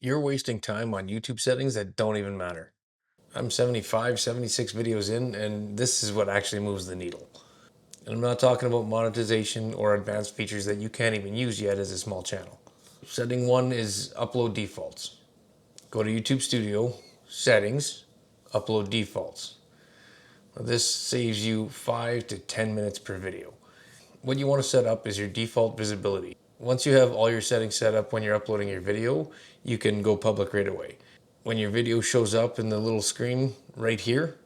You're wasting time on YouTube settings that don't even matter. I'm 75, 76 videos in, and this is what actually moves the needle. And I'm not talking about monetization or advanced features that you can't even use yet as a small channel. Setting one is upload defaults. Go to YouTube Studio, settings, upload defaults. Now, this saves you 5 to 10 minutes per video. What you want to set up is your default visibility. Once you have all your settings set up when you're uploading your video, you can go public right away. When your video shows up in the little screen right here,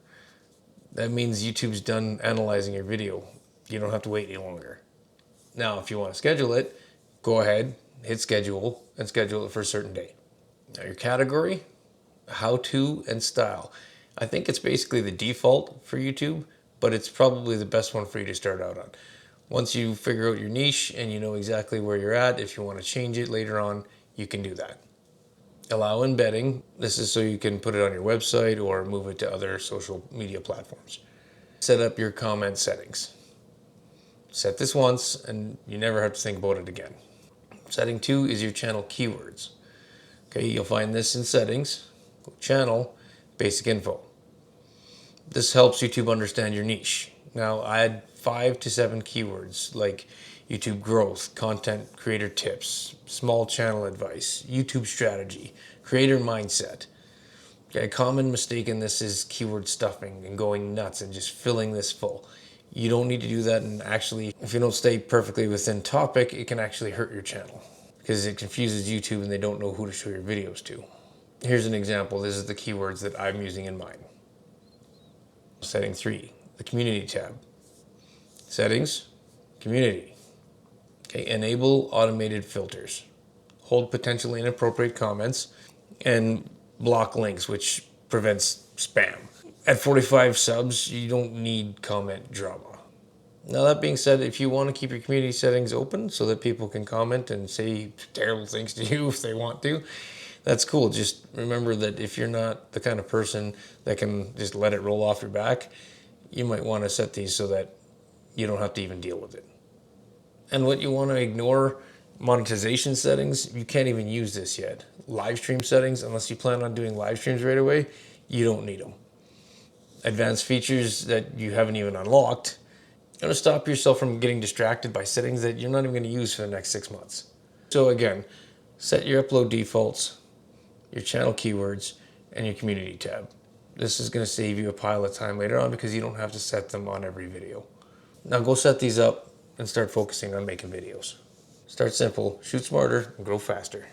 that means YouTube's done analyzing your video. You don't have to wait any longer. Now, if you want to schedule it, go ahead, hit schedule, and schedule it for a certain day. Now, your category, how to, and style. I think it's basically the default for YouTube, but it's probably the best one for you to start out on. Once you figure out your niche and you know exactly where you're at, if you want to change it later on, you can do that. Allow embedding. This is so you can put it on your website or move it to other social media platforms. Set up your comment settings. Set this once and you never have to think about it again. Setting 2 is your channel keywords. Okay, you'll find this in settings, channel, basic info. This helps YouTube understand your niche. Now add 5 to 7 keywords like YouTube growth, content creator tips, small channel advice, YouTube strategy, creator mindset. Okay, a common mistake in this is keyword stuffing and going nuts and just filling this full. You don't need to do that, and actually, if you don't stay perfectly within topic, it can actually hurt your channel because it confuses YouTube and they don't know who to show your videos to. Here's an example. This is the keywords that I'm using in mine. Setting 3, the community tab. Settings, community. Okay, enable automated filters. Hold potentially inappropriate comments and block links, which prevents spam. At 45 subs, you don't need comment drama. Now, that being said, if you want to keep your community settings open so that people can comment and say terrible things to you if they want to, that's cool. Just remember that if you're not the kind of person that can just let it roll off your back, you might want to set these so that you don't have to even deal with it. And what you want to ignore, monetization settings, you can't even use this yet. Live stream settings, unless you plan on doing live streams right away, you don't need them. Advanced features that you haven't even unlocked, you're going to stop yourself from getting distracted by settings that you're not even going to use for the next 6 months. So again, set your upload defaults, your channel keywords, and your community tab. This is going to save you a pile of time later on because you don't have to set them on every video. Now go set these up and start focusing on making videos. Start simple, shoot smarter, and grow faster.